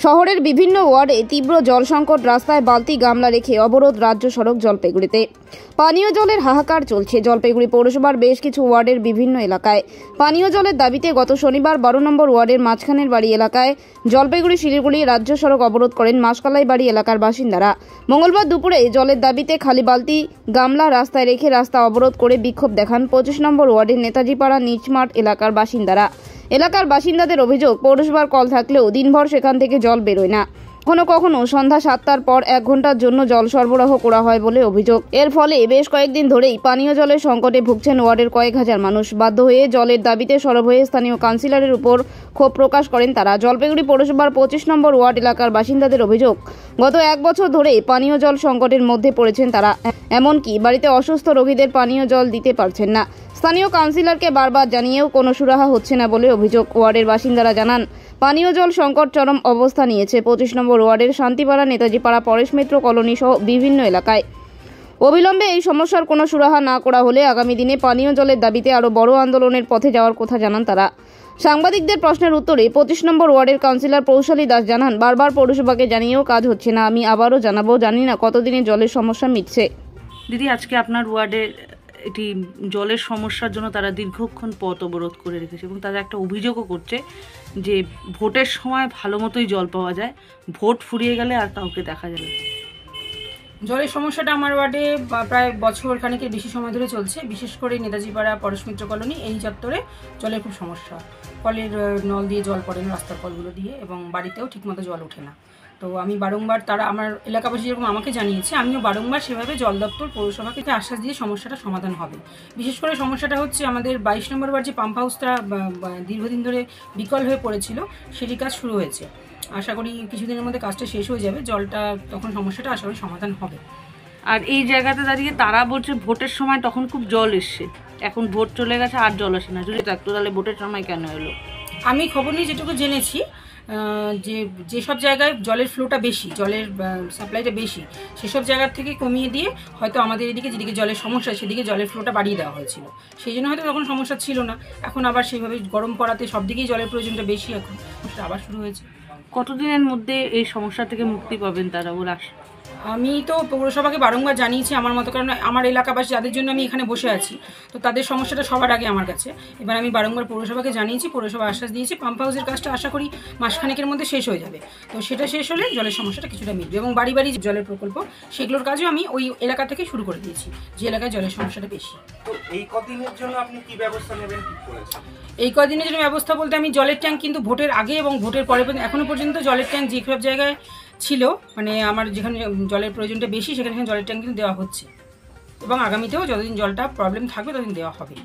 শহরের বিভিন্ন ওয়ার্ডে তীব্র জল সংকট, রাস্তায় বালতি গামলা রেখে অবরোধ রাজ্য সড়ক জলপাইগুড়িতে। পানীয় জলের হাহাকার চলছে জলপাইগুড়ি পৌরসভার বেশ কিছু ওয়ার্ডের বিভিন্ন এলাকায়। পানীয় জলের দাবিতে গত শনিবার 12 নম্বর ওয়ার্ডের মাঝখানের বাড়ি এলাকায় জলপাইগুড়ি শিলিগুড়ি রাজ্য সড়ক অবরোধ করেন মাসকালাই বাড়ি এলাকার বাসিন্দারা। মঙ্গলবার দুপুরে জলের দাবিতে খালি বালতি গামলা রাস্তায় রেখে রাস্তা অবরোধ করে বিক্ষোভ দেখান 25 নম্বর ওয়ার্ডের নেতাজিপাড়া নিচমাঠ এলাকার বাসিন্দারা। এলাকার বাসিন্দাদের অভিযোগ, পৌরসভার কল থাকলেও দিনভর সেখান থেকে জল বেরোয় না। কখনো সন্ধ্যা 7টার পর 1 ঘন্টার জন্য জল সরবরাহ করা হয় বলে অভিযোগ। এর ফলে বেশ কয়েকদিন ধরেই পানীয় জলের সংকটে ভুগছেন ওয়ার্ডের কয়েক হাজার মানুষ। বাধ্য হয়ে জলের দাবিতে সরব হয়ে স্থানীয় কাউন্সিলরের উপর ক্ষোভ প্রকাশ করেন তারা। জলপাইগুড়ি পৌরসভার 25 নম্বর ওয়ার্ড এলাকার বাসিন্দাদের অভিযোগ, গত 1 বছর ধরে পানীয় জল সংকটের মধ্যে পড়েছেন তারা। এমনকি বাড়িতে অসুস্থ রোগীদের পানীয় জল দিতে পারছেন না। স্থানীয় কাউন্সিলরকে বারবার জানিয়েও কোনো সুরাহা হচ্ছে না বলে অভিযোগ। ওয়ার্ডের বাসিন্দারা জানান, পানীয় জল সংকট চরম অবস্থা নিয়েছে 25 নম্বর ওয়ার্ডের শান্তিপাড়া, নেতাজিপাড়া, পরেশ মিত্র কলোনি সহ বিভিন্ন এলাকায়। অবিলম্বে এই সমস্যার কোনো সুরাহা না করা হলে আগামী দিনে পানীয় জলের দাবিতে আরও বড় আন্দোলনের পথে যাওয়ার কথা জানান তারা। সাংবাদিকদের প্রশ্নের উত্তরে 25 নম্বর ওয়ার্ডের কাউন্সিলর পৌশালী দাস জানান, বারবার পৌরসভাকে জানিয়েও কাজ হচ্ছে না। আমি আবারও জানাবো, জানি না কতদিনে জলের সমস্যা মিটছে। দিদি, আজকে আপনার ওয়ার্ডে এটি জলের সমস্যার জন্য তারা দীর্ঘক্ষণ পথ অবরোধ করে রেখেছে এবং তারা একটা অভিযোগও করছে যে ভোটের সময় ভালো মতোই জল পাওয়া যায়, ভোট ফুরিয়ে গেলে আর কাউকে দেখা যাবে। জলের সমস্যাটা আমার ওয়ার্ডে প্রায় বছর খানিকের বেশি সময় ধরে চলছে। বিশেষ করে নেতাজিপাড়া, পরেশ মিত্র কলোনি এই চত্বরে জলের খুব সমস্যা। কলের নল দিয়ে জল পড়ে না, রাস্তার কলগুলো দিয়ে, এবং বাড়িতেও ঠিকমতো জল ওঠে না। তো আমি বারংবার, তারা আমার এলাকাবাসী যেরকম আমাকে জানিয়েছে, আমিও বারংবার সেভাবে জল দপ্তর পৌরসভাকে আশ্বাস দিয়ে সমস্যাটা সমাধান হবে। বিশেষ করে সমস্যাটা হচ্ছে আমাদের 22 নম্বর ওয়ার্ড যে পাম্প হাউসটা দীর্ঘদিন ধরে বিকল হয়ে পড়েছিল, সেটি কাজ শুরু হয়েছে। আশা করি কিছুদিনের মধ্যে কাজটা শেষ হয়ে যাবে, জলটা তখন সমস্যাটা আশা করি সমাধান হবে। আর এই জায়গাতে দাঁড়িয়ে তারা বলছে ভোটের সময় তখন খুব জল এসছে, এখন ভোট চলে গেছে আর জল আসে না। যদি থাকতো তাহলে ভোটের সময় কেন এলো? আমি খবর নিয়ে যেটুকু জেনেছি, যেসব জায়গায় জলের ফ্লোটা বেশি, জলের সাপ্লাইটা বেশি, সেসব জায়গার থেকে কমিয়ে দিয়ে হয়তো আমাদের এদিকে যেদিকে জলের সমস্যা সেদিকে জলের ফ্লোটা বাড়িয়ে দেওয়া হয়েছিল। সেই জন্য হয়তো তখন সমস্যা ছিল না। এখন আবার সেইভাবে গরম পড়াতে সব দিকেই জলের প্রয়োজনটা বেশি, এখন সমস্যা আবার শুরু হয়েছে। কতদিনের মধ্যে এই সমস্যা থেকে মুক্তি পাবেন তারা বলে আশা? আমি তো পৌরসভাকে বারংবার জানিয়েছি আমার মতো, কারণ আমার এলাকাবাসী যাদের জন্য আমি এখানে বসে আছি, তো তাদের সমস্যাটা সবার আগে আমার কাছে। এবার আমি বারংবার পৌরসভাকে জানিয়েছি, পৌরসভা আশ্বাস দিয়েছি পাম্প হাউসের কাজটা আশা করি মাসখানেকের মধ্যে শেষ হয়ে যাবে। তো সেটা শেষ হলে জলের সমস্যাটা কিছুটা মিটবে, এবং বাড়ি বাড়ি জলের প্রকল্প সেগুলোর কাজও আমি ওই এলাকা থেকে শুরু করে দিয়েছি, যে এলাকায় জলের সমস্যাটা বেশি। তো এই কদিনের জন্য আপনি কি ব্যবস্থা নেবেন ঠিক করেছেন? এই কদিনের জন্য ব্যবস্থা বলতে, আমি জলের ট্যাঙ্ক কিন্তু ভোটের আগে এবং ভোটের পরে এখনো পর্যন্ত জলের ট্যাঙ্ক যে সব জায়গায় ছিল, মানে আমার যেখানে জলের প্রয়োজনটা বেশি সেখানে জলের ট্যাঙ্ক কিন্তু দেওয়া হচ্ছে, এবং আগামীতেও যতদিন জলটা প্রবলেম থাকবে ততদিন দেওয়া হবে।